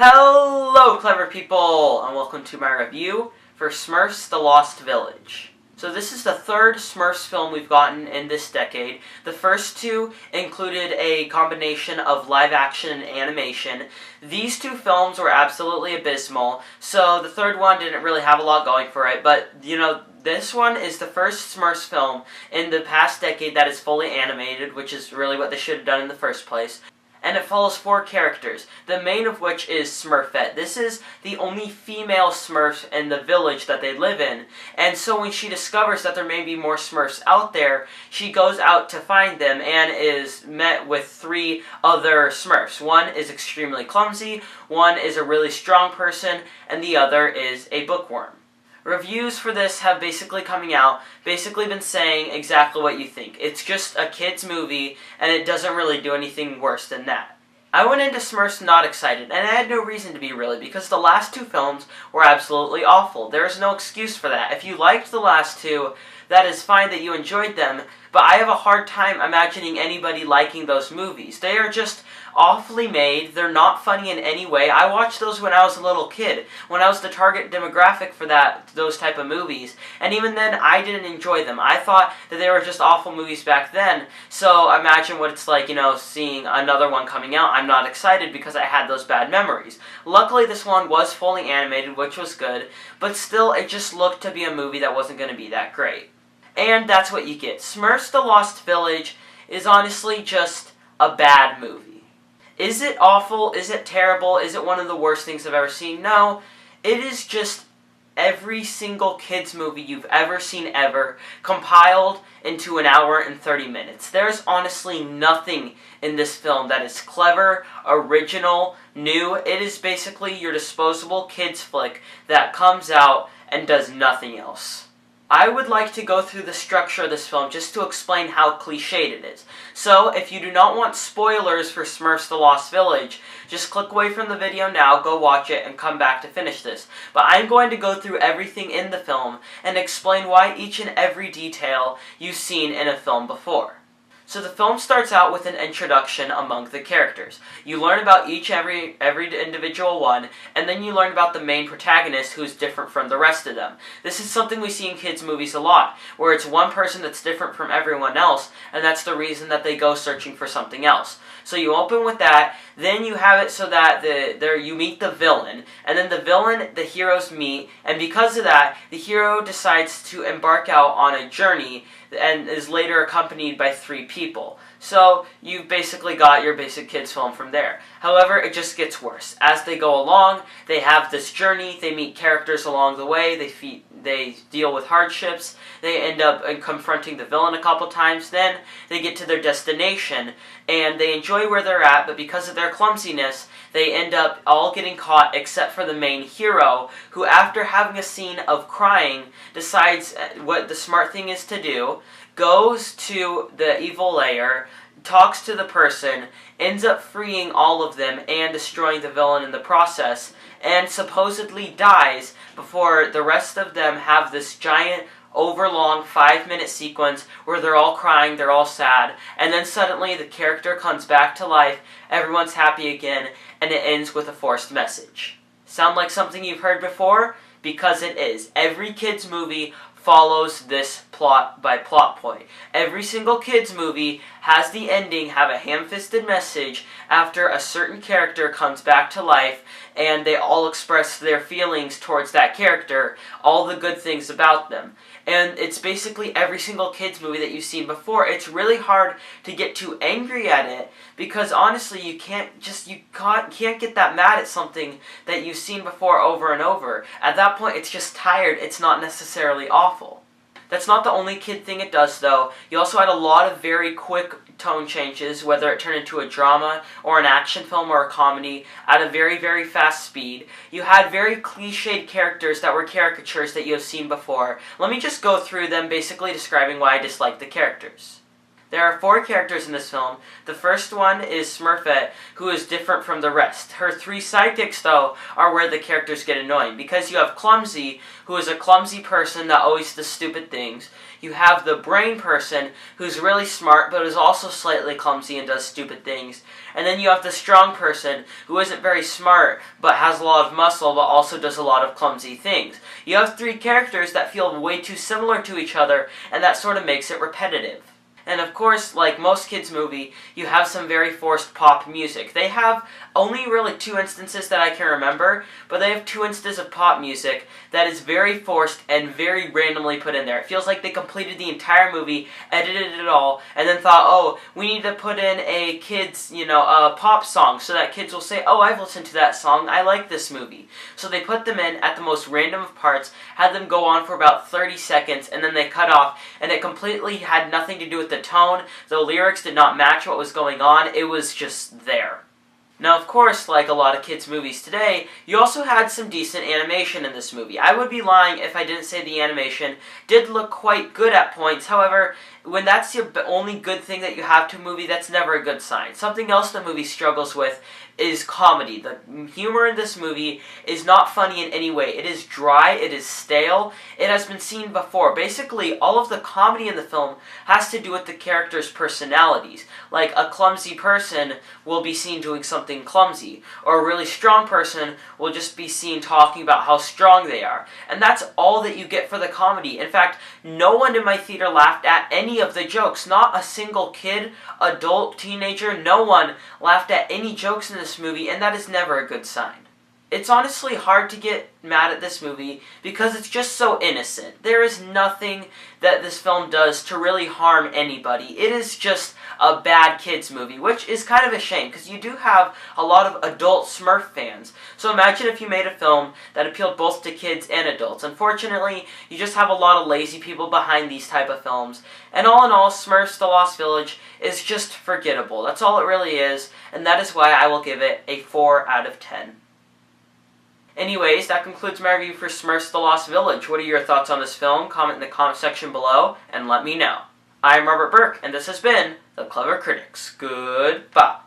Hello, clever people, and welcome to my review for Smurfs: The Lost Village. So this is the third Smurfs film we've gotten in this decade. The first two included a combination of live action and animation. These two films were absolutely abysmal, so the third one didn't really have a lot going for it, but, this one is the first Smurfs film in the past decade that is fully animated, which is really what they should have done in the first place. And it follows four characters, the main of which is Smurfette. This is the only female Smurf in the village that they live in, and so when she discovers that there may be more Smurfs out there, she goes out to find them and is met with three other Smurfs. One is extremely clumsy, one is a really strong person, and the other is a bookworm. Reviews for this have basically been saying exactly what you think. It's just a kid's movie, and it doesn't really do anything worse than that. I went into Smurfs not excited, and I had no reason to be really, because the last two films were absolutely awful. There is no excuse for that. If you liked the last two, that is fine that you enjoyed them, but I have a hard time imagining anybody liking those movies. They are just awfully made. They're not funny in any way. I watched those when I was a little kid, when I was the target demographic for those type of movies, and even then I didn't enjoy them. I thought that they were just awful movies back then, so imagine what it's like, seeing another one coming out. I'm not excited because I had those bad memories. Luckily this one was fully animated, which was good, but still it just looked to be a movie that wasn't going to be that great. And that's what you get. Smurfs: The Lost Village is honestly just a bad movie. Is it awful? Is it terrible? Is it one of the worst things I've ever seen? No. It is just every single kids movie you've ever seen ever, compiled into an hour and 30 minutes. There's honestly nothing in this film that is clever, original, new. It is basically your disposable kids flick that comes out and does nothing else. I would like to go through the structure of this film just to explain how cliched it is. So, if you do not want spoilers for Smurfs: The Lost Village, just click away from the video now, go watch it, and come back to finish this. But I'm going to go through everything in the film and explain why each and every detail you've seen in a film before. So the film starts out with an introduction among the characters. You learn about every individual one, and then you learn about the main protagonist who's different from the rest of them. This is something we see in kids' movies a lot, where it's one person that's different from everyone else, and that's the reason that they go searching for something else. So you open with that, then you have it so that you meet the villain, and then the villain, the heroes meet, and because of that, the hero decides to embark out on a journey and is later accompanied by three people. So you've basically got your basic kids film from there. However, it just gets worse. As they go along, they have this journey, they meet characters along the way, they deal with hardships, they end up confronting the villain a couple times, then they get to their destination, and they enjoy where they're at, but because of their clumsiness, they end up all getting caught except for the main hero, who after having a scene of crying, decides what the smart thing is to do, goes to the evil lair, talks to the person, ends up freeing all of them and destroying the villain in the process, and supposedly dies before the rest of them have this giant, overlong 5-minute sequence where they're all crying, they're all sad, and then suddenly the character comes back to life, everyone's happy again, and it ends with a forced message. Sound like something you've heard before? Because it is. Every kids movie follows this plot by plot point. Every single kids movie has the ending have a ham-fisted message after a certain character comes back to life and they all express their feelings towards that character, all the good things about them. And it's basically every single kids movie that you've seen before. It's really hard to get too angry at it because honestly you can't get that mad at something that you've seen before over and over. At that point it's just tired, it's not necessarily awful. That's not the only kid thing it does though. You also had a lot of very quick tone changes, whether it turned into a drama or an action film or a comedy, at a very, very fast speed. You had very cliched characters that were caricatures that you have seen before. Let me just go through them, basically describing why I dislike the characters. There are 4 characters in this film. The first one is Smurfette, who is different from the rest. Her 3 sidekicks, though, are where the characters get annoying, because you have Clumsy, who is a clumsy person that always does stupid things. You have the brain person, who's really smart, but is also slightly clumsy and does stupid things. And then you have the strong person, who isn't very smart, but has a lot of muscle, but also does a lot of clumsy things. You have 3 characters that feel way too similar to each other, and that sort of makes it repetitive. And of course, like most kids' movie, you have some very forced pop music. They have only really 2 instances that I can remember, but they have 2 instances of pop music that is very forced and very randomly put in there. It feels like they completed the entire movie, edited it all, and then thought, oh, we need to put in a kids, a pop song so that kids will say, oh, I've listened to that song, I like this movie. So they put them in at the most random of parts, had them go on for about 30 seconds, and then they cut off, and it completely had nothing to do with the tone. The lyrics did not match what was going on. It was just there. Now, of course, like a lot of kids' movies today, you also had some decent animation in this movie. I would be lying if I didn't say the animation did look quite good at points. However, when that's the only good thing that you have to a movie, that's never a good sign. Something else the movie struggles with is comedy. The humor in this movie is not funny in any way. It is dry, it is stale, it has been seen before. Basically, all of the comedy in the film has to do with the characters' personalities. Like, a clumsy person will be seen doing something clumsy, or a really strong person will just be seen talking about how strong they are. And that's all that you get for the comedy. In fact, no one in my theater laughed at any of the jokes. Not a single kid, adult, teenager, no one laughed at any jokes in this movie, and that is never a good sign. It's honestly hard to get mad at this movie because it's just so innocent. There is nothing that this film does to really harm anybody. It is just a bad kids movie, which is kind of a shame because you do have a lot of adult Smurf fans. So imagine if you made a film that appealed both to kids and adults. Unfortunately, you just have a lot of lazy people behind these type of films. And all in all, Smurfs: The Lost Village is just forgettable. That's all it really is, and that is why I will give it a 4 out of 10. Anyways, that concludes my review for Smurfs: The Lost Village. What are your thoughts on this film? Comment in the comment section below, and let me know. I'm Robert Burke, and this has been The Clever Critics. Goodbye.